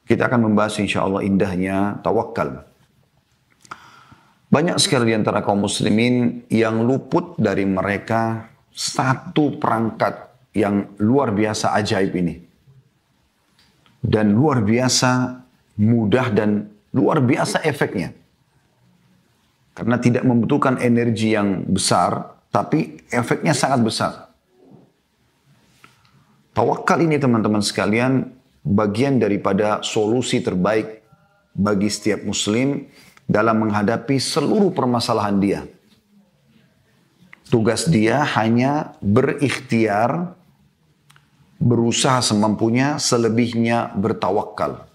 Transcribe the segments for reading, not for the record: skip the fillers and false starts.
Kita akan membahas insya Allah indahnya tawakal. Banyak sekali di antara kaum muslimin yang luput dari mereka satu perangkat yang luar biasa ajaib ini. Dan luar biasa mudah dan luar biasa efeknya. Karena tidak membutuhkan energi yang besar, tapi efeknya sangat besar. Tawakal ini teman-teman sekalian, bagian daripada solusi terbaik bagi setiap muslim dalam menghadapi seluruh permasalahan dia. Tugas dia hanya berikhtiar, berusaha semampunya, selebihnya bertawakal.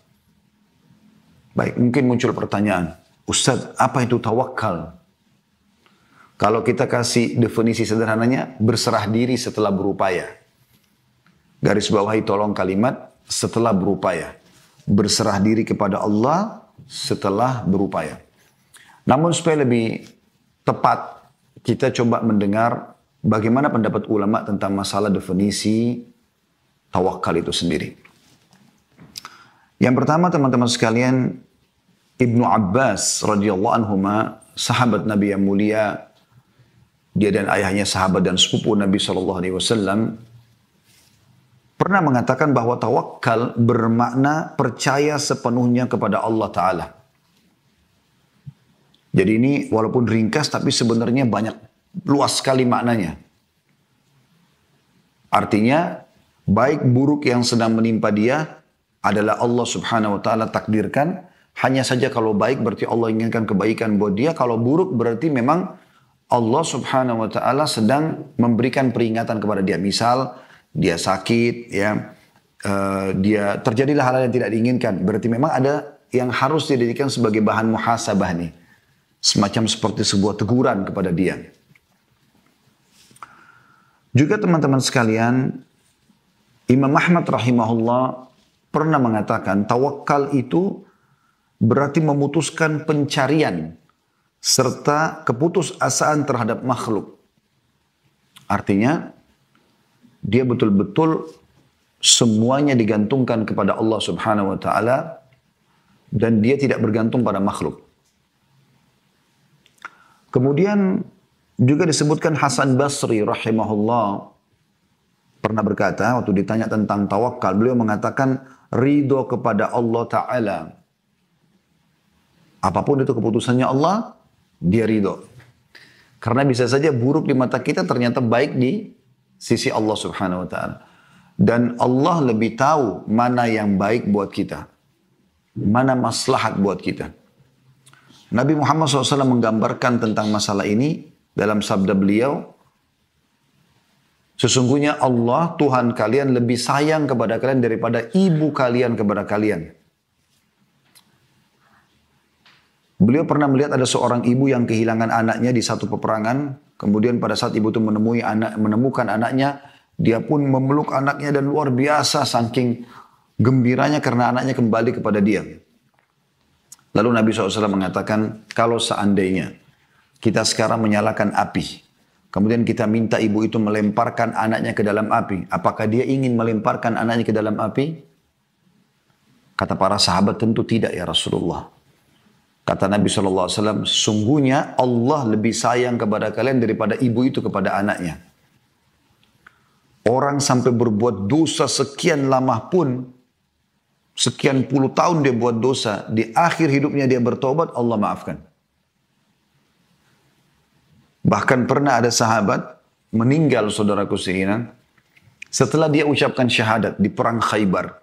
Baik, mungkin muncul pertanyaan, Ustaz, apa itu tawakal? Kalau kita kasih definisi sederhananya, berserah diri setelah berupaya. Garis bawahi tolong kalimat, setelah berupaya. Berserah diri kepada Allah setelah berupaya. Namun supaya lebih tepat, kita coba mendengar bagaimana pendapat ulama tentang masalah definisi tawakal itu sendiri. Yang pertama teman-teman sekalian, Ibnu Abbas radhiyallahu anhuma, sahabat Nabi yang mulia, dia dan ayahnya sahabat dan sepupu Nabi SAW, pernah mengatakan bahwa tawakal bermakna percaya sepenuhnya kepada Allah Ta'ala. Jadi ini walaupun ringkas tapi sebenarnya banyak, luas sekali maknanya. Artinya baik buruk yang sedang menimpa dia adalah Allah Subhanahu Wa Ta'ala takdirkan. Hanya saja kalau baik berarti Allah inginkan kebaikan buat dia. Kalau buruk berarti memang Allah Subhanahu Wa Ta'ala sedang memberikan peringatan kepada dia. Misal dia sakit, ya, dia terjadilah hal yang tidak diinginkan. Berarti memang ada yang harus dijadikan sebagai bahan muhasabah nih. Semacam seperti sebuah teguran kepada dia. Juga teman-teman sekalian, Imam Ahmad rahimahullah pernah mengatakan tawakal itu berarti memutuskan pencarian serta keputusasaan terhadap makhluk. Artinya, dia betul-betul semuanya digantungkan kepada Allah Subhanahu Wa Ta'ala dan dia tidak bergantung pada makhluk. Kemudian juga disebutkan Hasan Basri rahimahullah pernah berkata waktu ditanya tentang tawakal, beliau mengatakan ridho kepada Allah Ta'ala. Apapun itu keputusannya Allah, dia ridho. Karena bisa saja buruk di mata kita ternyata baik di sisi Allah Subhanahu Wa Ta'ala. Dan Allah lebih tahu mana yang baik buat kita. Mana maslahat buat kita. Nabi Muhammad SAW menggambarkan tentang masalah ini dalam sabda beliau, sesungguhnya Allah Tuhan kalian lebih sayang kepada kalian daripada ibu kalian kepada kalian. Beliau pernah melihat ada seorang ibu yang kehilangan anaknya di satu peperangan. Kemudian pada saat ibu itu menemukan anaknya, dia pun memeluk anaknya dan luar biasa saking gembiranya karena anaknya kembali kepada dia. Lalu Nabi SAW mengatakan, kalau seandainya kita sekarang menyalakan api, kemudian kita minta ibu itu melemparkan anaknya ke dalam api, apakah dia ingin melemparkan anaknya ke dalam api? Kata para sahabat, tentu tidak ya Rasulullah. Kata Nabi SAW, sungguhnya Allah lebih sayang kepada kalian daripada ibu itu kepada anaknya. Orang sampai berbuat dosa sekian lama pun, sekian puluh tahun dia buat dosa, di akhir hidupnya dia bertobat, Allah maafkan. Bahkan pernah ada sahabat meninggal, saudaraku sekalian, setelah dia ucapkan syahadat di perang Khaybar.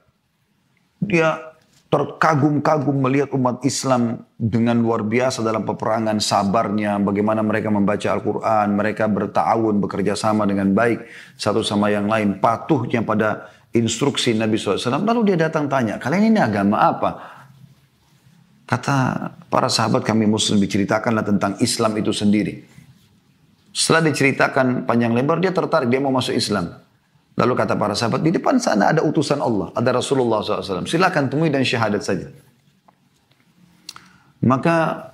Dia terkagum-kagum melihat umat Islam dengan luar biasa dalam peperangan, sabarnya, bagaimana mereka membaca Al-Quran, mereka berta'awun, bekerja sama dengan baik, satu sama yang lain, patuhnya pada instruksi Nabi SAW. Lalu dia datang tanya, kalian ini agama apa? Kata para sahabat, kami Muslim, diceritakanlah tentang Islam itu sendiri. Setelah diceritakan panjang lebar, dia tertarik, dia mau masuk Islam. Lalu kata para sahabat, di depan sana ada utusan Allah, ada Rasulullah SAW. Silakan temui dan syahadat saja. Maka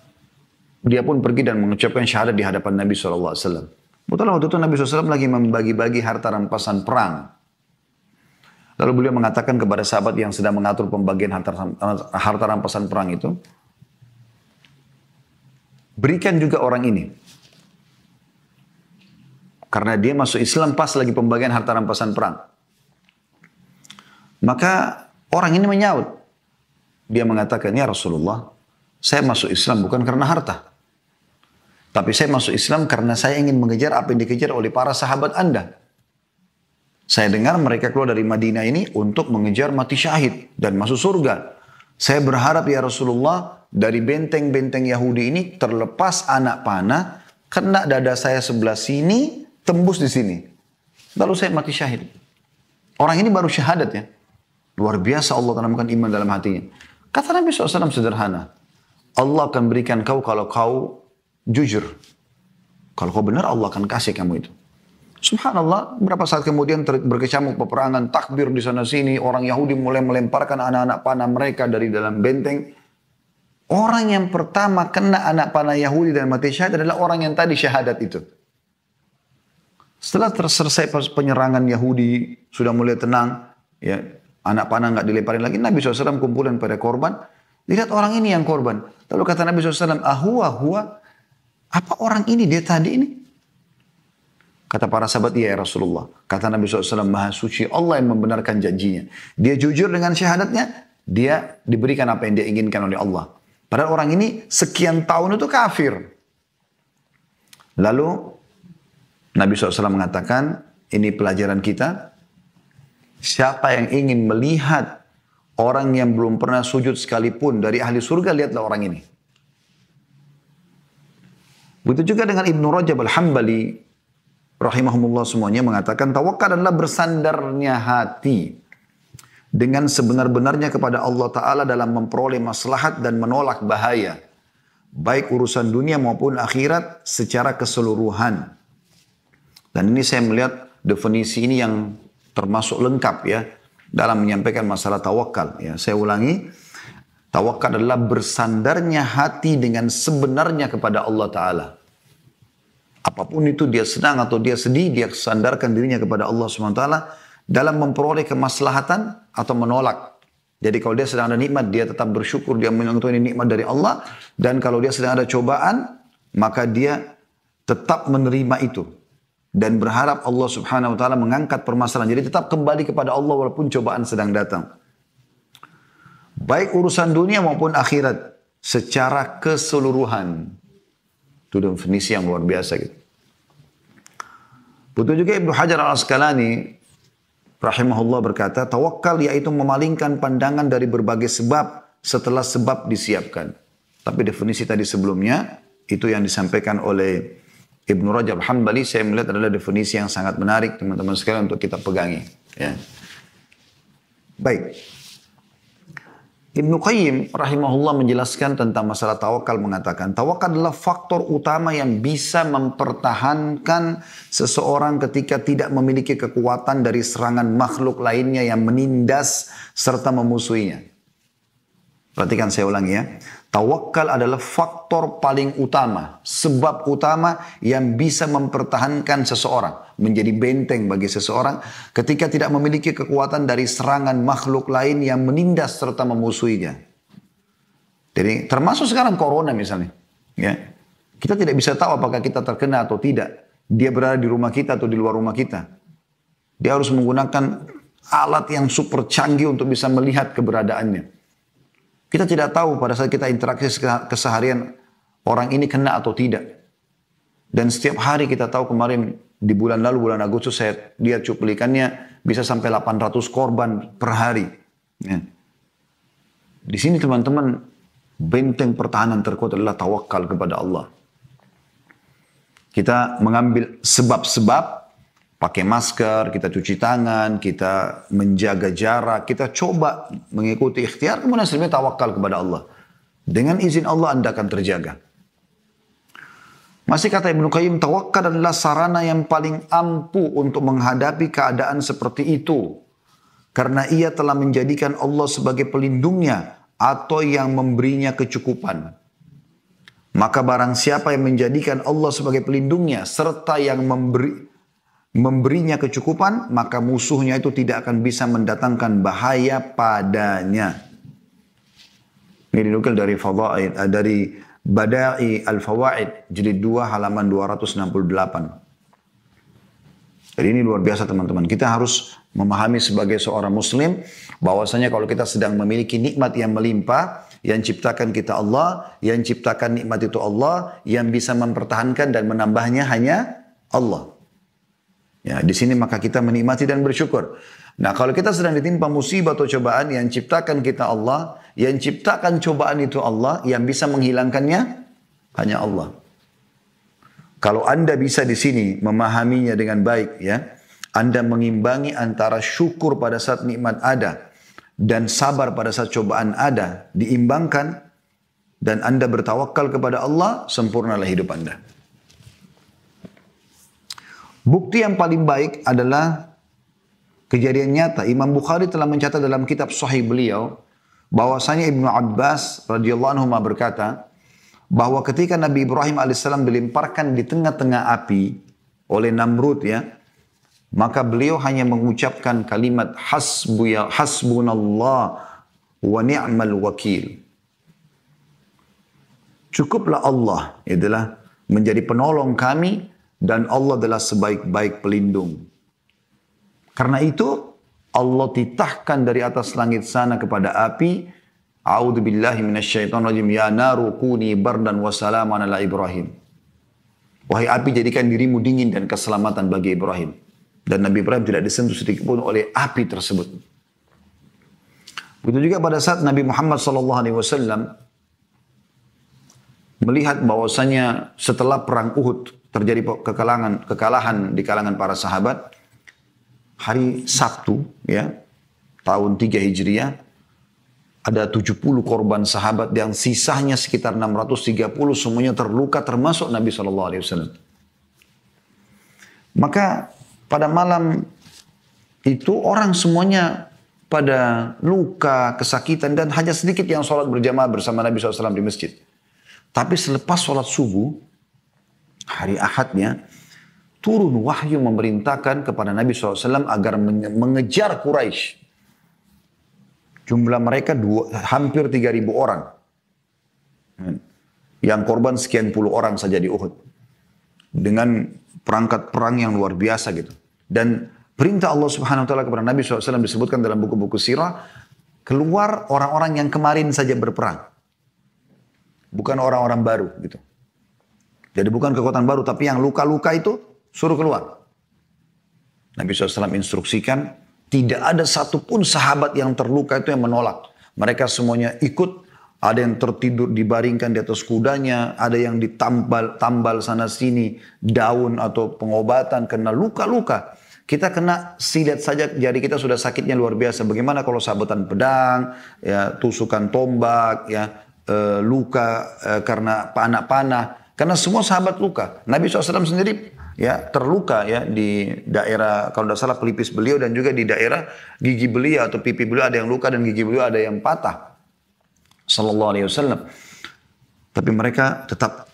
dia pun pergi dan mengucapkan syahadat di hadapan Nabi SAW. Betul waktu itu Nabi SAW lagi membagi-bagi harta rampasan perang. Lalu beliau mengatakan kepada sahabat yang sedang mengatur pembagian harta rampasan perang itu, berikan juga orang ini. Karena dia masuk Islam pas lagi pembagian harta rampasan perang. Maka orang ini menyaut. Dia mengatakan, ya Rasulullah, saya masuk Islam bukan karena harta. Tapi saya masuk Islam karena saya ingin mengejar apa yang dikejar oleh para sahabat Anda. Saya dengar mereka keluar dari Madinah ini untuk mengejar mati syahid dan masuk surga. Saya berharap ya Rasulullah, dari benteng-benteng Yahudi ini terlepas anak panah, kena dada saya sebelah sini, tembus di sini. Lalu saya mati syahid. Orang ini baru syahadat ya. Luar biasa Allah tanamkan iman dalam hatinya. Kata Nabi SAW sederhana. Allah akan berikan kau kalau kau jujur. Kalau kau benar Allah akan kasih kamu itu. Subhanallah, berapa saat kemudian berkecamuk peperangan, takbir di sana sini, orang Yahudi mulai melemparkan anak-anak panah mereka dari dalam benteng. Orang yang pertama kena anak panah Yahudi dan mati syahid adalah orang yang tadi syahadat itu. Setelah selesai penyerangan Yahudi, sudah mulai tenang, ya, anak panah nggak dilemparin lagi, Nabi SAW kumpulan pada korban, lihat orang ini yang korban. Lalu kata Nabi SAW, huwa, apa orang ini, dia tadi ini? Kata para sahabat, iya ya Rasulullah. Kata Nabi SAW, Maha Suci Allah yang membenarkan janjinya. Dia jujur dengan syahadatnya, dia diberikan apa yang dia inginkan oleh Allah. Padahal orang ini sekian tahun itu kafir. Lalu Nabi SAW mengatakan, ini pelajaran kita, siapa yang ingin melihat orang yang belum pernah sujud sekalipun dari ahli surga, lihatlah orang ini. Begitu juga dengan Ibnu Rajab Al-Hambali, rahimahumullah semuanya mengatakan, tawakal adalah bersandarnya hati dengan sebenar-benarnya kepada Allah Ta'ala dalam memperoleh maslahat dan menolak bahaya. Baik urusan dunia maupun akhirat secara keseluruhan. Dan ini saya melihat definisi ini yang termasuk lengkap ya dalam menyampaikan masalah tawakal. Ya, saya ulangi, tawakal adalah bersandarnya hati dengan sebenarnya kepada Allah Ta'ala. Apapun itu dia senang atau dia sedih, dia sandarkan dirinya kepada Allah SWT dalam memperoleh kemaslahatan atau menolak. Jadi kalau dia sedang ada nikmat, dia tetap bersyukur, dia mengetahui nikmat dari Allah. Dan kalau dia sedang ada cobaan, maka dia tetap menerima itu. Dan berharap Allah Subhanahu wa ta'ala mengangkat permasalahan. Jadi tetap kembali kepada Allah walaupun cobaan sedang datang. Baik urusan dunia maupun akhirat. Secara keseluruhan. Itu definisi yang luar biasa gitu. Betul juga Ibnu Hajar Al-Asqalani rahimahullah berkata, tawakal yaitu memalingkan pandangan dari berbagai sebab setelah sebab disiapkan. Tapi definisi tadi sebelumnya, itu yang disampaikan oleh Ibnu Rajab Hambali, saya melihat adalah definisi yang sangat menarik teman-teman sekalian untuk kita pegangi. Ya. Baik. Ibnu Qayyim rahimahullah menjelaskan tentang masalah tawakal, mengatakan tawakal adalah faktor utama yang bisa mempertahankan seseorang ketika tidak memiliki kekuatan dari serangan makhluk lainnya yang menindas serta memusuhinya. Perhatikan saya ulangi ya. Tawakal adalah faktor paling utama, sebab utama yang bisa mempertahankan seseorang, menjadi benteng bagi seseorang ketika tidak memiliki kekuatan dari serangan makhluk lain yang menindas serta memusuhinya. Jadi termasuk sekarang corona misalnya, ya. Kita tidak bisa tahu apakah kita terkena atau tidak. Dia berada di rumah kita atau di luar rumah kita. Dia harus menggunakan alat yang super canggih untuk bisa melihat keberadaannya. Kita tidak tahu pada saat kita interaksi keseharian orang ini kena atau tidak. Dan setiap hari kita tahu, kemarin di bulan lalu, bulan Agustus saya lihat cuplikannya bisa sampai 800 korban per hari. Ya. Di sini teman-teman, benteng pertahanan terkuat adalah tawakal kepada Allah. Kita mengambil sebab-sebab, pakai masker, kita cuci tangan, kita menjaga jarak, kita coba mengikuti ikhtiar, kemudian sebenarnya tawakal kepada Allah. Dengan izin Allah Anda akan terjaga. Masih kata Ibnu Qayyim, tawakal adalah sarana yang paling ampuh untuk menghadapi keadaan seperti itu. Karena ia telah menjadikan Allah sebagai pelindungnya atau yang memberinya kecukupan. Maka barang siapa yang menjadikan Allah sebagai pelindungnya serta yang memberinya kecukupan, maka musuhnya itu tidak akan bisa mendatangkan bahaya padanya. Ini dinukil dari dari Bada'i Al-Fawaid jilid 2 halaman 268. Jadi ini luar biasa teman-teman. Kita harus memahami sebagai seorang muslim bahwasanya kalau kita sedang memiliki nikmat yang melimpah, yang ciptakan kita Allah, yang ciptakan nikmat itu Allah, yang bisa mempertahankan dan menambahnya hanya Allah. Ya, di sini maka kita menikmati dan bersyukur. Nah, kalau kita sedang ditimpa musibah atau cobaan, yang ciptakan kita Allah, yang ciptakan cobaan itu Allah, yang bisa menghilangkannya hanya Allah. Kalau Anda bisa di sini memahaminya dengan baik, ya, Anda mengimbangi antara syukur pada saat nikmat ada dan sabar pada saat cobaan ada, diimbangkan, dan Anda bertawakal kepada Allah, sempurnalah hidup Anda. Bukti yang paling baik adalah kejadian nyata. Imam Bukhari telah mencatat dalam kitab Sahih beliau bahwasanya Ibnu Abbas radhiyallahu anhu berkata bahwa ketika Nabi Ibrahim alaihissalam dilemparkan di tengah-tengah api oleh Namrud, ya, maka beliau hanya mengucapkan kalimat hasbunallah wa ni'mal wakil. Cukuplah Allah, itulah menjadi penolong kami, dan Allah adalah sebaik-baik pelindung. Karena itu Allah titahkan dari atas langit sana kepada api, a'udzubillahi minasyaitonirrajim, ya naru kuni bardan wa salaman ala Ibrahim. Wahai api, jadikan dirimu dingin dan keselamatan bagi Ibrahim. Dan Nabi Ibrahim tidak disentuh sedikit pun oleh api tersebut. Begitu juga pada saat Nabi Muhammad SAW melihat bahwasanya setelah perang Uhud terjadi kekalahan di kalangan para sahabat, hari Sabtu, ya, tahun 3 Hijriah, ada 70 korban sahabat yang sisanya sekitar 630 semuanya terluka termasuk Nabi SAW. Maka pada malam itu orang semuanya pada luka, kesakitan, dan hanya sedikit yang sholat berjamaah bersama Nabi SAW di masjid. Tapi selepas sholat subuh, hari Ahadnya, turun wahyu memerintahkan kepada Nabi SAW agar mengejar Quraisy. Jumlah mereka hampir 3.000 orang. Yang korban sekian puluh orang saja di Uhud. Dengan perangkat perang yang luar biasa gitu. Dan perintah Allah Subhanahu Wa Taala kepada Nabi SAW disebutkan dalam buku-buku sirah, keluar orang-orang yang kemarin saja berperang. Bukan orang-orang baru gitu. Jadi bukan kekuatan baru, tapi yang luka-luka itu suruh keluar. Nabi SAW instruksikan, tidak ada satupun sahabat yang terluka itu yang menolak. Mereka semuanya ikut, ada yang tertidur dibaringkan di atas kudanya, ada yang ditambal sana sini, daun atau pengobatan, kena luka-luka. Kita kena silet saja, jari kita sudah sakitnya luar biasa. Bagaimana kalau sabetan pedang, ya, tusukan tombak, ya, luka karena panah-panah. Karena semua sahabat luka. Nabi SAW sendiri, ya, terluka, ya, di daerah, kalau tidak salah, pelipis beliau dan juga di daerah gigi beliau atau pipi beliau ada yang luka dan gigi beliau ada yang patah. Sallallahu alaihi wasallam. Tapi mereka tetap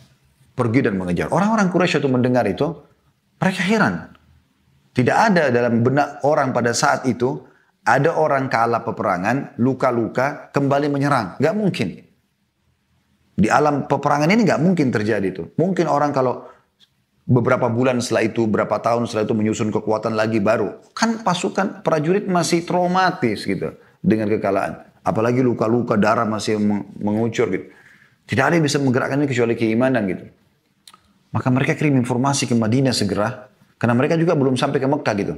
pergi dan mengejar. Orang-orang Quraisy itu mendengar itu, mereka heran. Tidak ada dalam benak orang pada saat itu, ada orang kalah peperangan, luka-luka, kembali menyerang. Gak mungkin. Di alam peperangan ini nggak mungkin terjadi itu. Mungkin orang kalau beberapa bulan setelah itu, berapa tahun setelah itu menyusun kekuatan lagi baru. Kan pasukan prajurit masih traumatis gitu dengan kekalahan. Apalagi luka-luka, darah masih mengucur gitu. Tidak ada yang bisa menggerakkan ini kecuali keimanan gitu. Maka mereka kirim informasi ke Madinah segera. Karena mereka juga belum sampai ke Mekah gitu.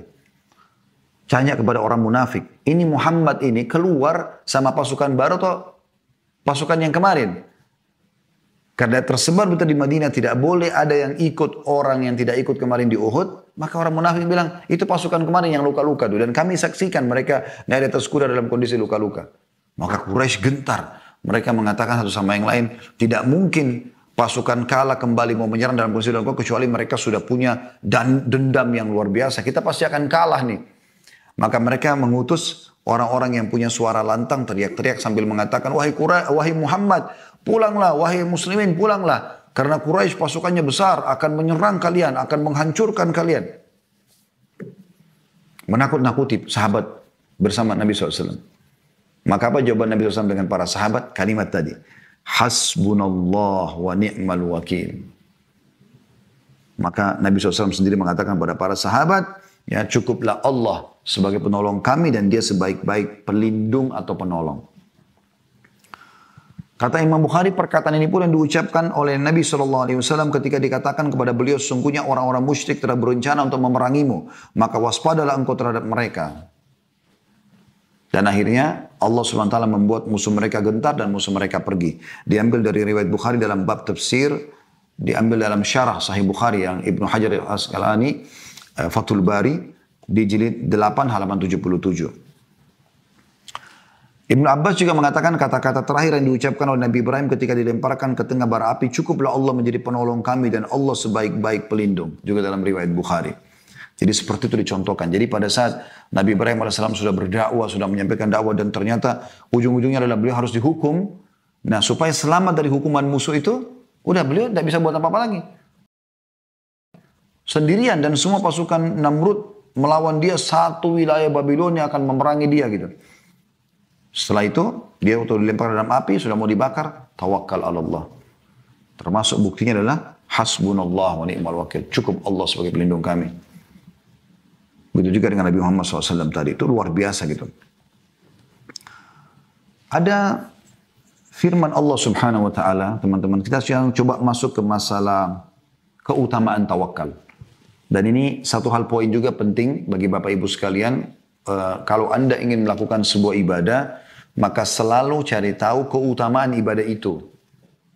Tanya kepada orang munafik. Ini Muhammad ini keluar sama pasukan baru atau pasukan yang kemarin? Karena tersebar betul di Madinah, tidak boleh ada yang ikut orang yang tidak ikut kemarin di Uhud. Maka orang munafik bilang, itu pasukan kemarin yang luka-luka. Dan kami saksikan mereka naik di atas kuda dalam kondisi luka-luka. Maka Quraisy gentar. Mereka mengatakan satu sama yang lain, tidak mungkin pasukan kalah kembali mau menyerang dalam kondisi luka, kecuali mereka sudah punya dendam yang luar biasa. Kita pasti akan kalah nih. Maka mereka mengutus orang-orang yang punya suara lantang, teriak-teriak sambil mengatakan, wahai Muhammad, pulanglah, wahai muslimin, pulanglah. Karena Quraisy pasukannya besar, akan menyerang kalian, akan menghancurkan kalian. menakut-nakuti sahabat bersama Nabi SAW. Maka apa jawaban Nabi SAW dengan para sahabat? Kalimat tadi. Hasbunallah wa ni'mal wakil. Maka Nabi SAW sendiri mengatakan kepada para sahabat, ya cukuplah Allah sebagai penolong kami dan dia sebaik-baik pelindung atau penolong. Kata Imam Bukhari, perkataan ini pun yang diucapkan oleh Nabi SAW ketika dikatakan kepada beliau, sungguhnya orang-orang musyrik telah berencana untuk memerangimu, maka waspadalah engkau terhadap mereka. Dan akhirnya Allah SWT membuat musuh mereka gentar dan musuh mereka pergi. Diambil dari riwayat Bukhari dalam bab tafsir, diambil dalam syarah Sahih Bukhari yang Ibnu Hajar Al-Asqalani, Fathul Bari, di jilid 8 halaman 77. Ibnu Abbas juga mengatakan kata-kata terakhir yang diucapkan oleh Nabi Ibrahim ketika dilemparkan ke tengah bara api, cukuplah Allah menjadi penolong kami dan Allah sebaik-baik pelindung. Juga dalam riwayat Bukhari. Jadi seperti itu dicontohkan. Jadi pada saat Nabi Ibrahim AS sudah berdakwah, sudah menyampaikan dakwah dan ternyata ujung-ujungnya adalah beliau harus dihukum. Nah supaya selamat dari hukuman musuh itu, udah beliau tidak bisa buat apa-apa lagi. Sendirian dan semua pasukan Namrud melawan dia, satu wilayah Babilonia akan memerangi dia gitu. Setelah itu, dia waktu dilempar dalam api, sudah mau dibakar, tawakal ala Allah. Termasuk buktinya adalah, hasbunallah wa ni'mal wakil. Cukup Allah sebagai pelindung kami. Begitu juga dengan Nabi Muhammad SAW tadi. Itu luar biasa gitu. Ada firman Allah Subhanahu wa Ta'ala, teman-teman. Kita sekarang coba masuk ke masalah keutamaan tawakal. Dan ini satu hal poin juga penting bagi Bapak Ibu sekalian. Kalau Anda ingin melakukan sebuah ibadah, maka selalu cari tahu keutamaan ibadah itu.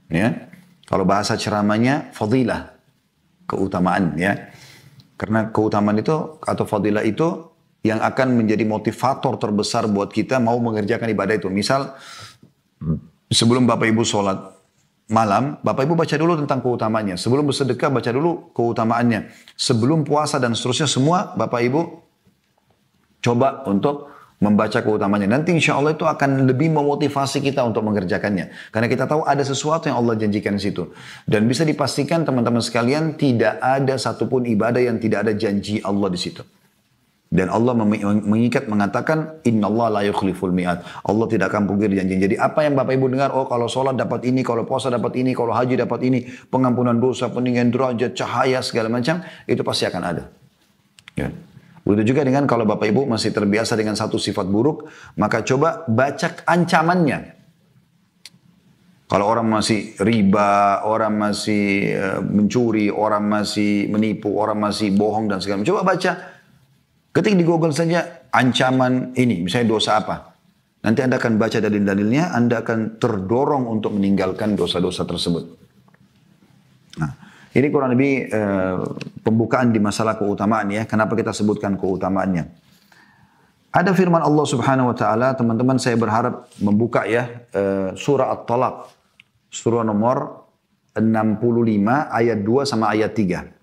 Ya. Kalau bahasa ceramahnya, fadilah. Keutamaan ya. Karena keutamaan itu atau fadilah itu yang akan menjadi motivator terbesar buat kita mau mengerjakan ibadah itu. Misal, sebelum Bapak Ibu sholat malam, Bapak Ibu baca dulu tentang keutamaannya. Sebelum bersedekah, baca dulu keutamaannya. Sebelum puasa dan seterusnya, semua Bapak Ibu coba untuk membaca keutamaannya. Nanti insya Allah itu akan lebih memotivasi kita untuk mengerjakannya. Karena kita tahu ada sesuatu yang Allah janjikan di situ. Dan bisa dipastikan teman-teman sekalian, tidak ada satupun ibadah yang tidak ada janji Allah di situ. Dan Allah mengikat mengatakan, innallaha la yukhliful mi'ad. Allah tidak akan pungkiri janji. Jadi apa yang Bapak Ibu dengar, oh kalau sholat dapat ini, kalau puasa dapat ini, kalau haji dapat ini, pengampunan dosa, peninggian derajat, cahaya, segala macam, itu pasti akan ada. Ya. Begitu juga dengan kalau Bapak Ibu masih terbiasa dengan satu sifat buruk, maka coba baca ancamannya. Kalau orang masih riba, orang masih mencuri, orang masih menipu, orang masih bohong dan segala macam, coba baca. Ketik di Google saja ancaman ini, misalnya dosa apa. Nanti Anda akan baca dalil-dalilnya, Anda akan terdorong untuk meninggalkan dosa-dosa tersebut. Nah, ini kurang lebih pembukaan di masalah keutamaan ya. Kenapa kita sebutkan keutamaannya? Ada firman Allah Subhanahu wa Ta'ala, teman-teman saya berharap membuka ya surah At-Talaq, surah nomor 65 ayat 2 sama ayat 3.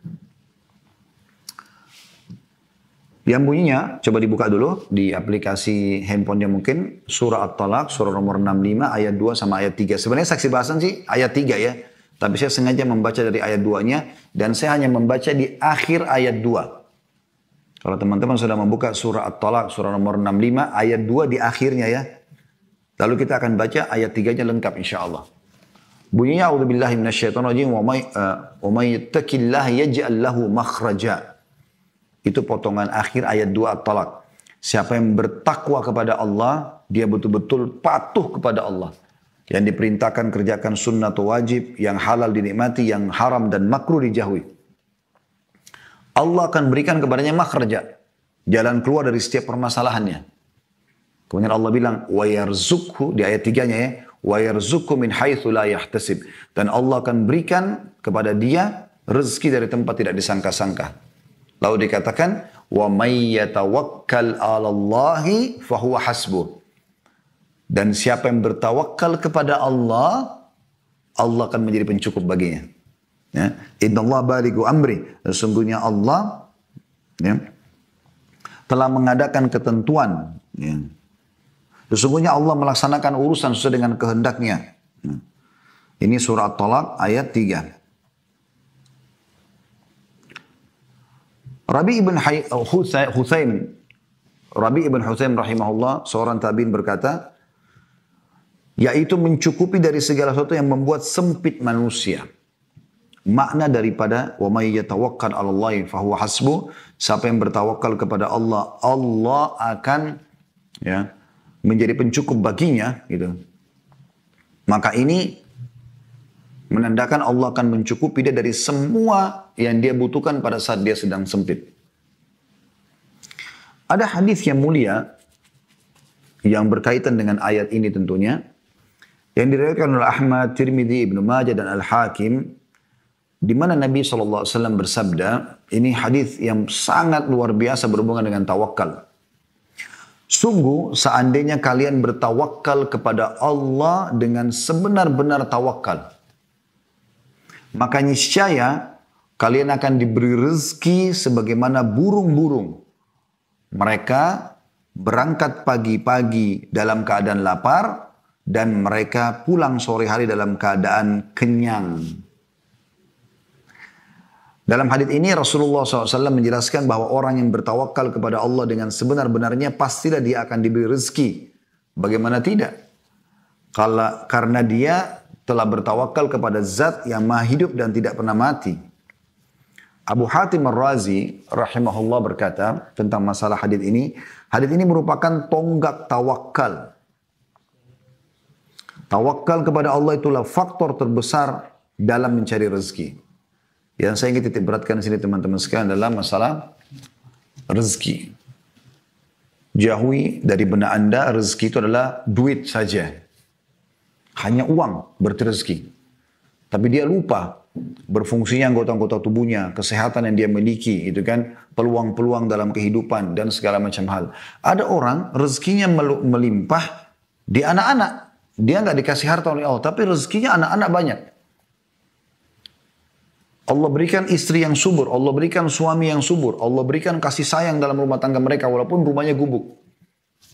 Yang bunyinya, coba dibuka dulu di aplikasi handphonenya mungkin, surah At-Talaq, surah nomor 65 ayat 2 sama ayat 3. Sebenarnya saksi bahasan sih ayat 3 ya. Tapi saya sengaja membaca dari ayat 2-nya dan saya hanya membaca di akhir ayat 2. Kalau teman-teman sudah membuka surah At-Talaq, surah nomor 65, ayat 2 di akhirnya ya. Lalu kita akan baca ayat 3-nya lengkap insyaAllah. Bunyinya, A'udzubillahi minasyaitonirrajim, wa may yattaqillaha yaj'al lahu makhraja. Itu potongan akhir ayat 2 At-Talaq. Siapa yang bertakwa kepada Allah, dia betul-betul patuh kepada Allah. Yang diperintahkan kerjakan sunnah atau wajib, yang halal dinikmati, yang haram dan makruh dijauhi. Allah akan berikan kepadanya makhraja, jalan keluar dari setiap permasalahannya. Kemudian Allah bilang, wa yarzukhu, di ayat 3-nya ya, wa yarzukhu min haitsu la yahtasib. Dan Allah akan berikan kepada dia rezeki dari tempat tidak disangka-sangka. Lalu dikatakan, wa may yatawakkal 'alallahi fahuwa hasbuh. Dan siapa yang bertawakal kepada Allah, Allah akan menjadi pencukup baginya. Ya. Innallaha balighu amri. Sesungguhnya Allah ya, telah mengadakan ketentuan. Ya. Sesungguhnya Allah melaksanakan urusan sesuai dengan kehendaknya. Ya. Ini surah At-Talaq ayat 3. Rabi ibn Hutsaim Rabi ibn Husaim rahimahullah, seorang tabi'in berkata, yaitu mencukupi dari segala sesuatu yang membuat sempit manusia. Makna daripada wa may yatawakkal 'ala Allah fahuwa hasbuh, siapa yang bertawakal kepada Allah, Allah akan ya menjadi pencukup baginya gitu. Maka ini menandakan Allah akan mencukupi dia dari semua yang dia butuhkan pada saat dia sedang sempit. Ada hadis yang mulia yang berkaitan dengan ayat ini tentunya, yang diriwayatkan oleh Ahmad, Tirmidzi, Ibnu Majah dan Al-Hakim, di mana Nabi SAW bersabda, ini hadis yang sangat luar biasa berhubungan dengan tawakal. Sungguh seandainya kalian bertawakal kepada Allah dengan sebenar-benar tawakal, maka niscaya kalian akan diberi rezeki sebagaimana burung-burung. Mereka berangkat pagi-pagi dalam keadaan lapar dan mereka pulang sore hari dalam keadaan kenyang. Dalam hadits ini Rasulullah SAW menjelaskan bahwa orang yang bertawakal kepada Allah dengan sebenar-benarnya pastilah dia akan diberi rezeki. Bagaimana tidak? Karena dia telah bertawakal kepada zat yang maha hidup dan tidak pernah mati. Abu Hatim Ar-Razi rahimahullah berkata tentang masalah hadits ini merupakan tonggak tawakal. Tawakal kepada Allah itulah faktor terbesar dalam mencari rezeki. Yang saya ingin titik beratkan di sini teman-teman sekalian adalah masalah rezeki. Jauhi dari benak Anda rezeki itu adalah duit saja. Hanya uang berarti rezeki. Tapi dia lupa berfungsinya anggota-anggota tubuhnya, kesehatan yang dia miliki, itu kan peluang-peluang dalam kehidupan dan segala macam hal. Ada orang rezekinya melimpah di anak-anak. Dia nggak dikasih harta oleh Allah, tapi rezekinya anak-anak banyak. Allah berikan istri yang subur, Allah berikan suami yang subur, Allah berikan kasih sayang dalam rumah tangga mereka walaupun rumahnya gubuk.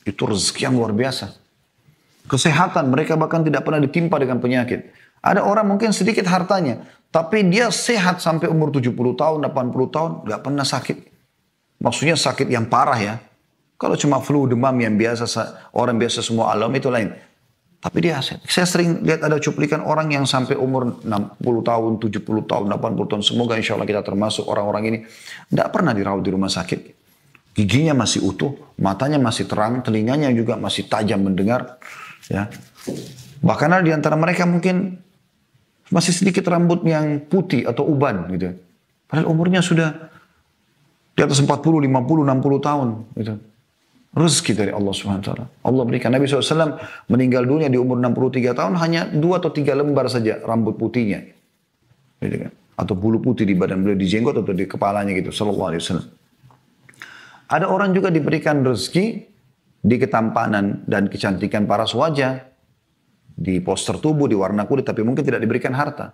Itu rezeki yang luar biasa. Kesehatan, mereka bahkan tidak pernah ditimpa dengan penyakit. Ada orang mungkin sedikit hartanya, tapi dia sehat sampai umur 70 tahun, 80 tahun, nggak pernah sakit. Maksudnya sakit yang parah ya. Kalau cuma flu, demam yang biasa, orang biasa semua alam itu lain. Tapi dia sehat. Saya sering lihat ada cuplikan orang yang sampai umur 60 tahun, 70 tahun, 80 tahun. Semoga insya Allah kita termasuk orang-orang ini. Nggak pernah dirawat di rumah sakit. Giginya masih utuh, matanya masih terang, telinganya juga masih tajam mendengar. Ya. Bahkan ada di antara mereka mungkin masih sedikit rambut yang putih atau uban gitu. Padahal umurnya sudah di atas 40, 50, 60 tahun gitu. Rezeki dari Allah SWT. Allah berikan. Nabi SAW meninggal dunia di umur 63 tahun hanya 2 atau 3 lembar saja rambut putihnya. Gitu kan? Atau bulu putih di badan beliau, di jenggot atau di kepalanya gitu. Sallallahu alaihi wasallam. Ada orang juga diberikan rezeki di ketampanan dan kecantikan paras wajah. Di poster tubuh, di warna kulit, tapi mungkin tidak diberikan harta.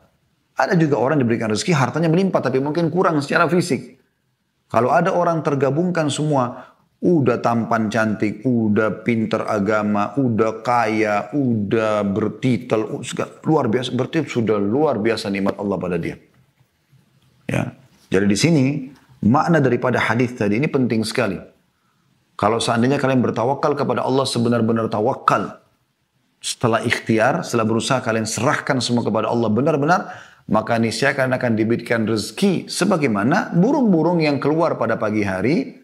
Ada juga orang diberikan rezeki, hartanya melimpah, tapi mungkin kurang secara fisik. Kalau ada orang tergabungkan semua, udah tampan cantik, udah pinter agama, udah kaya, udah bertitel, luar biasa, berarti sudah luar biasa nikmat Allah pada dia. Ya. Jadi di sini, makna daripada hadis tadi ini penting sekali. Kalau seandainya kalian bertawakal kepada Allah sebenar-benar tawakal, setelah ikhtiar, setelah berusaha kalian serahkan semua kepada Allah benar-benar, maka niscaya kalian akan diberikan rezeki sebagaimana burung-burung yang keluar pada pagi hari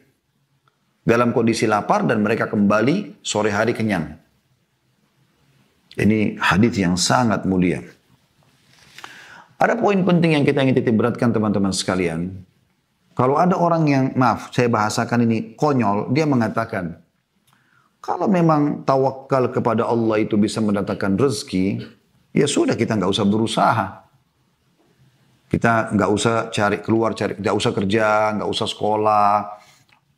dalam kondisi lapar dan mereka kembali sore hari kenyang. Ini hadis yang sangat mulia. Ada poin penting yang kita ingin titik beratkan teman-teman sekalian. Kalau ada orang yang, maaf saya bahasakan ini konyol, dia mengatakan, kalau memang tawakal kepada Allah itu bisa mendatangkan rezeki, ya sudah kita nggak usah berusaha. Kita nggak usah nggak usah kerja, nggak usah sekolah.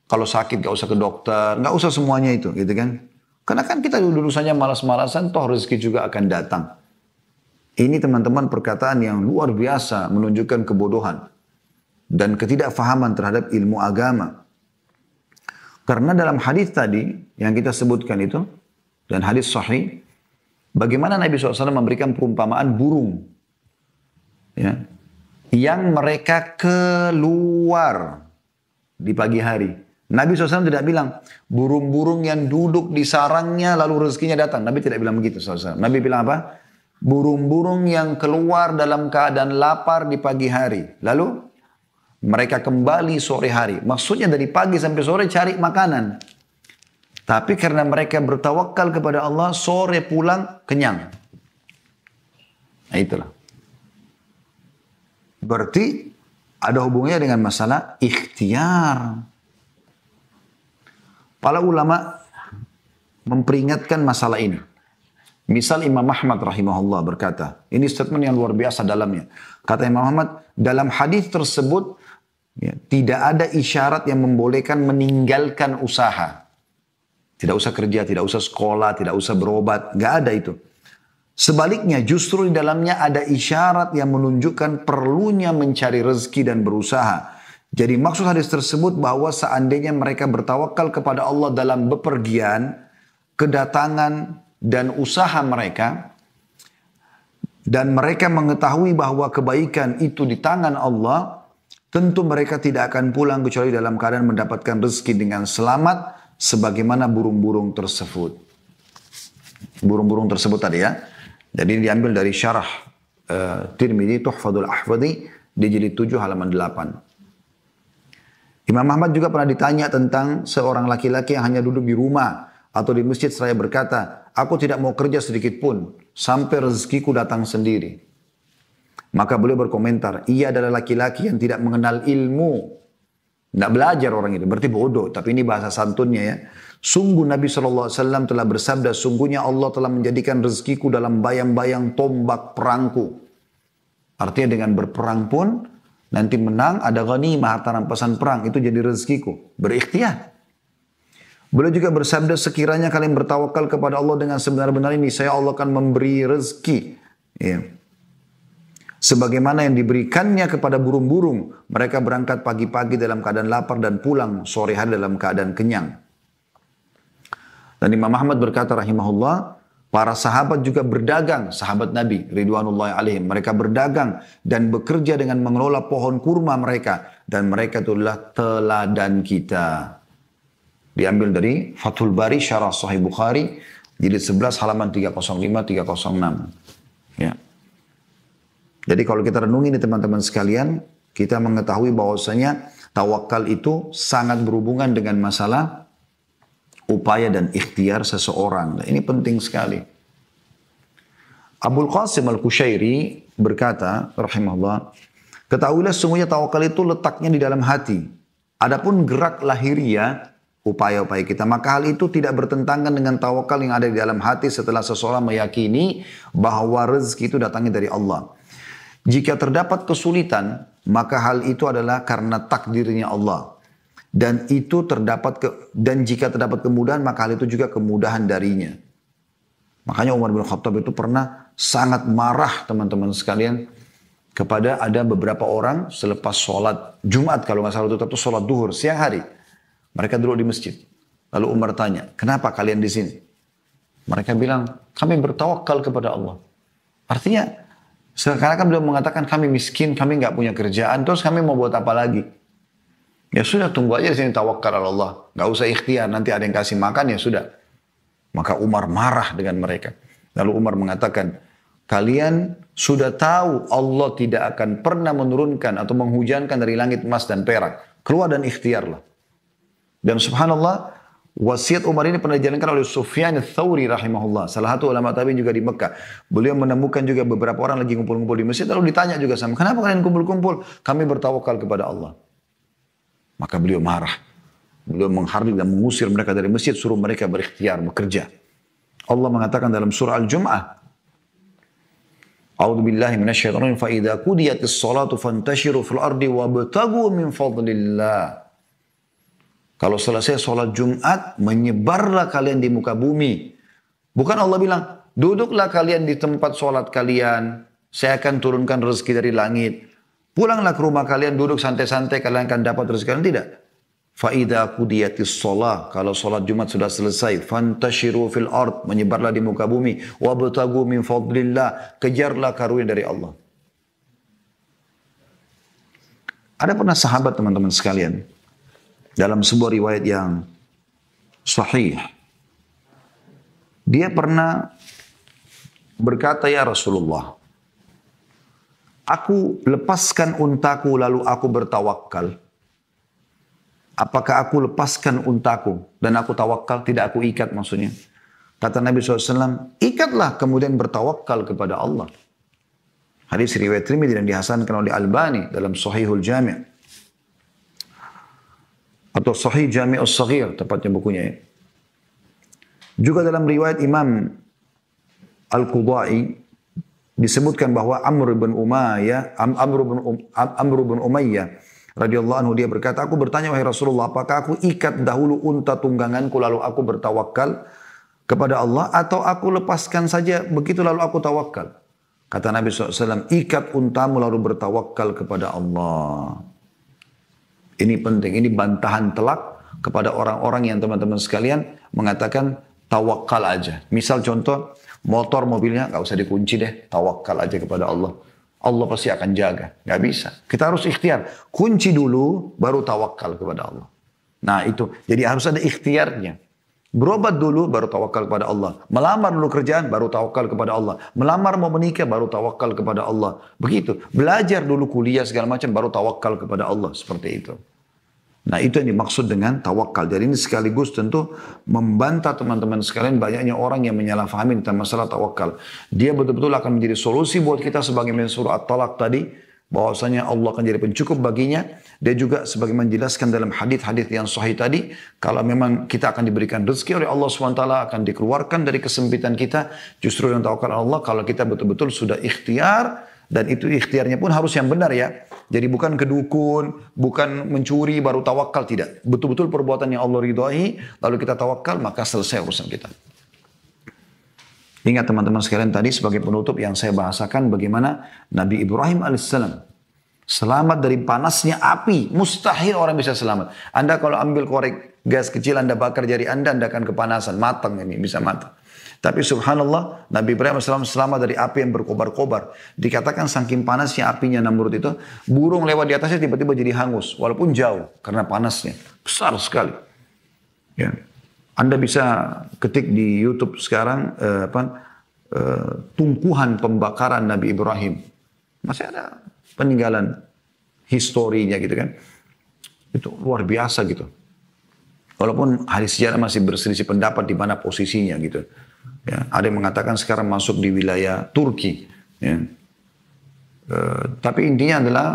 Kalau sakit nggak usah ke dokter, nggak usah semuanya itu, gitu kan? Karena kan kita dulu saja malas-malasan, toh rezeki juga akan datang. Ini teman-teman perkataan yang luar biasa menunjukkan kebodohan dan ketidakfahaman terhadap ilmu agama. Karena dalam hadis tadi yang kita sebutkan itu, dan hadis sahih, bagaimana Nabi SAW memberikan perumpamaan burung. Ya, yang mereka keluar di pagi hari. Nabi SAW tidak bilang, burung-burung yang duduk di sarangnya lalu rezekinya datang. Nabi tidak bilang begitu SAW. Nabi bilang apa? Burung-burung yang keluar dalam keadaan lapar di pagi hari. Lalu mereka kembali sore hari. Maksudnya dari pagi sampai sore cari makanan. Tapi karena mereka bertawakal kepada Allah, sore pulang kenyang. Nah itulah. Berarti ada hubungannya dengan masalah ikhtiar. Para ulama memperingatkan masalah ini. Misal Imam Ahmad rahimahullah berkata, ini statement yang luar biasa dalamnya. Kata Imam Ahmad, dalam hadis tersebut ya, tidak ada isyarat yang membolehkan meninggalkan usaha. Tidak usah kerja, tidak usah sekolah, tidak usah berobat, nggak ada itu. Sebaliknya justru di dalamnya ada isyarat yang menunjukkan perlunya mencari rezeki dan berusaha. Jadi maksud hadis tersebut bahwa seandainya mereka bertawakal kepada Allah dalam bepergian, kedatangan dan usaha mereka, dan mereka mengetahui bahwa kebaikan itu di tangan Allah, tentu mereka tidak akan pulang kecuali dalam keadaan mendapatkan rezeki dengan selamat, sebagaimana burung-burung tersebut. Burung-burung tersebut tadi ya. Jadi diambil dari syarah Tirmidzi Tuhfatul Ahfadhi di jilid 7 halaman 8. Imam Ahmad juga pernah ditanya tentang seorang laki-laki yang hanya duduk di rumah atau di masjid seraya berkata, aku tidak mau kerja sedikit pun sampai rezekiku datang sendiri. Maka beliau berkomentar, ia adalah laki-laki yang tidak mengenal ilmu. Tidak belajar orang itu, berarti bodoh. Tapi ini bahasa santunnya ya. Sungguh Nabi SAW telah bersabda, sungguhnya Allah telah menjadikan rezekiku dalam bayang-bayang tombak perangku. Artinya dengan berperang pun, nanti menang, ada ghanimah, harta rampasan perang. Itu jadi rezekiku. Berikhtiar. Beliau juga bersabda, sekiranya kalian bertawakal kepada Allah dengan sebenar-benar ini, saya Allah akan memberi rezeki. Ya. Sebagaimana yang diberikannya kepada burung-burung. Mereka berangkat pagi-pagi dalam keadaan lapar dan pulang sore hari dalam keadaan kenyang. Dan Imam Ahmad berkata rahimahullah, para sahabat juga berdagang, sahabat Nabi ridwanullahi alaihim. Mereka berdagang dan bekerja dengan mengelola pohon kurma mereka. Dan mereka itulah teladan kita. Diambil dari Fathul Bari, Syarah Sahih Bukhari, jilid 11 halaman 305-306. Ya. Jadi kalau kita renungi ini teman-teman sekalian, kita mengetahui bahwasanya tawakal itu sangat berhubungan dengan masalah upaya dan ikhtiar seseorang. Dan ini penting sekali. Abul Qasim Al-Kushairi berkata, rahimahullah, ketahuilah sungguhnya tawakal itu letaknya di dalam hati. Adapun gerak lahiriah, upaya-upaya kita, maka hal itu tidak bertentangan dengan tawakal yang ada di dalam hati setelah seseorang meyakini bahwa rezeki itu datangnya dari Allah. Jika terdapat kesulitan, maka hal itu adalah karena takdirnya Allah. Dan jika terdapat kemudahan, maka hal itu juga kemudahan darinya. Makanya Umar bin Khattab itu pernah sangat marah teman-teman sekalian kepada ada beberapa orang selepas sholat Jumat, kalau nggak salah itu sholat duhur siang hari. Mereka duduk di masjid. Lalu Umar tanya, kenapa kalian di sini? Mereka bilang, kami bertawakal kepada Allah. Artinya, sekarang kan beliau mengatakan kami miskin, kami nggak punya kerjaan, terus kami mau buat apa lagi? Ya sudah, tunggu aja di sini tawakal Allah. Nggak usah ikhtiar, nanti ada yang kasih makan, ya sudah. Maka Umar marah dengan mereka. Lalu Umar mengatakan, kalian sudah tahu Allah tidak akan pernah menurunkan atau menghujankan dari langit emas dan perak. Keluar dan ikhtiarlah. Dan subhanallah, wasiat Umar ini pernah dijalankan oleh Sufyan Ats-Tsauri rahimahullah. Salah satu ulama tabi'in juga di Mekah. Beliau menemukan juga beberapa orang lagi kumpul-kumpul di masjid. Lalu ditanya juga sama, kenapa kalian kumpul-kumpul? Kami bertawakal kepada Allah. Maka beliau marah. Beliau menghardik dan mengusir mereka dari masjid, suruh mereka berikhtiar, bekerja. Allah mengatakan dalam surah Al-Jum'ah, A'udzu billahi minasyaitonir rajim, fa idza qudiyatis shalatu fantashiru fil ardi wabtaghu min fadlillah. Kalau selesai sholat Jumat, menyebarlah kalian di muka bumi. Bukan Allah bilang, duduklah kalian di tempat sholat kalian, saya akan turunkan rezeki dari langit. Pulanglah ke rumah kalian, duduk santai-santai, kalian akan dapat rezeki kalian. Tidak. Fa'idha kudiyatis sholah, kalau sholat Jumat sudah selesai, fantashiru fil ard, menyebarlah di muka bumi, wabtagu min fadlillah, kejarlah karunia dari Allah. Ada pernah sahabat teman-teman sekalian, dalam sebuah riwayat yang sahih, dia pernah berkata, "Ya Rasulullah, aku lepaskan untaku lalu aku bertawakal. Apakah aku lepaskan untaku dan aku tawakal?" Tidak aku ikat maksudnya. Kata Nabi SAW, ikatlah kemudian bertawakal kepada Allah. Hadis riwayat Tirmidzi dan dihasankan oleh Albani dalam Sahihul Jami' atau Sahih Jami'us Shaghir, tepatnya bukunya ya. Juga dalam riwayat Imam Al-Qudai disebutkan bahwa Amr bin Umayyah radhiyallahu anhu dia berkata, "Aku bertanya wahai Rasulullah, apakah aku ikat dahulu unta tungganganku lalu aku bertawakal kepada Allah atau aku lepaskan saja begitu lalu aku tawakal?" Kata Nabi SAW, ikat untamu lalu bertawakal kepada Allah. Ini penting, ini bantahan telak kepada orang-orang yang teman-teman sekalian mengatakan tawakal aja. Misal contoh, motor mobilnya nggak usah dikunci deh, tawakal aja kepada Allah. Allah pasti akan jaga. Nggak bisa. Kita harus ikhtiar. Kunci dulu, baru tawakal kepada Allah. Nah itu, jadi harus ada ikhtiarnya. Berobat dulu, baru tawakal kepada Allah. Melamar dulu kerjaan, baru tawakal kepada Allah. Melamar mau menikah, baru tawakal kepada Allah. Begitu. Belajar dulu kuliah segala macam, baru tawakal kepada Allah. Seperti itu. Nah itu yang dimaksud dengan tawakal. Jadi ini sekaligus tentu membantah teman-teman sekalian banyaknya orang yang menyalahfahami tentang masalah tawakal. Dia betul-betul akan menjadi solusi buat kita sebagaimana surah At-Talaq tadi. Bahwasanya Allah akan jadi pencukup baginya. Dia juga sebagaimana menjelaskan dalam hadis-hadis yang sahih tadi. Kalau memang kita akan diberikan rezeki oleh Allah SWT akan dikeluarkan dari kesempitan kita. Justru yang tawakal Allah kalau kita betul-betul sudah ikhtiar. Dan itu ikhtiarnya pun harus yang benar ya. Jadi bukan kedukun, bukan mencuri baru tawakal, tidak. Betul-betul perbuatan yang Allah ridhai, lalu kita tawakal, maka selesai urusan kita. Ingat teman-teman sekalian tadi sebagai penutup yang saya bahasakan bagaimana Nabi Ibrahim alaihissalam selamat dari panasnya api. Mustahil orang bisa selamat. Anda kalau ambil korek gas kecil Anda bakar jari Anda akan kepanasan. Matang ini, bisa matang. Tapi subhanallah, Nabi Ibrahim AS selamat dari api yang berkobar-kobar. Dikatakan saking panasnya apinya Namrud itu, burung lewat di atasnya tiba-tiba jadi hangus. Walaupun jauh, karena panasnya. Besar sekali. Ya. Anda bisa ketik di YouTube sekarang, tumpuhan pembakaran Nabi Ibrahim. Masih ada peninggalan historinya gitu kan. Itu luar biasa gitu. Walaupun hadis sejarah masih berselisih pendapat di mana posisinya gitu. Ya, ada yang mengatakan sekarang masuk di wilayah Turki. Ya. Tapi intinya adalah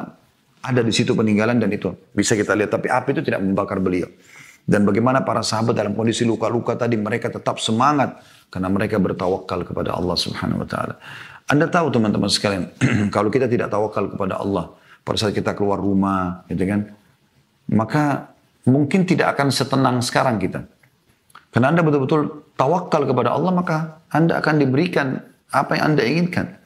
ada di situ peninggalan dan itu bisa kita lihat. Tapi api itu tidak membakar beliau. Dan bagaimana para sahabat dalam kondisi luka-luka tadi mereka tetap semangat karena mereka bertawakal kepada Allah Subhanahu Wa Taala. Anda tahu teman-teman sekalian, kalau kita tidak tawakal kepada Allah pada saat kita keluar rumah, gitu kan, maka mungkin tidak akan setenang sekarang kita. Karena Anda betul-betul tawakal kepada Allah, maka Anda akan diberikan apa yang Anda inginkan.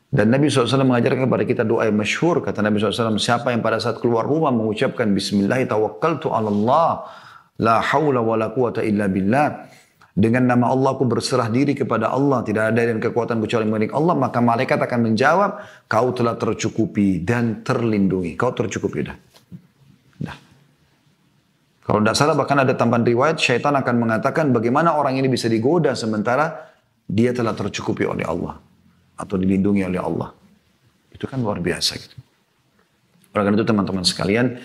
Dan Nabi SAW mengajarkan kepada kita doa yang masyhur. Kata Nabi SAW, siapa yang pada saat keluar rumah mengucapkan Bismillah tawakkaltu ala Allah, la hawla wa la quwata illa billah. Dengan nama Allah aku berserah diri kepada Allah. Tidak ada dan kekuatan kecuali milik Allah. Maka malaikat akan menjawab, kau telah tercukupi dan terlindungi. Kau tercukupi dah. Kalau tidak salah bahkan ada tambahan riwayat syaitan akan mengatakan bagaimana orang ini bisa digoda sementara dia telah tercukupi oleh Allah atau dilindungi oleh Allah. Itu kan luar biasa gitu. Oleh karena itu teman-teman sekalian,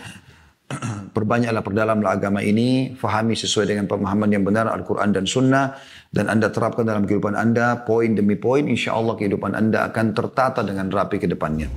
perbanyaklah perdalamlah agama ini, fahami sesuai dengan pemahaman yang benar Al-Quran dan Sunnah, dan Anda terapkan dalam kehidupan Anda poin demi poin, insya Allah kehidupan Anda akan tertata dengan rapi ke depannya.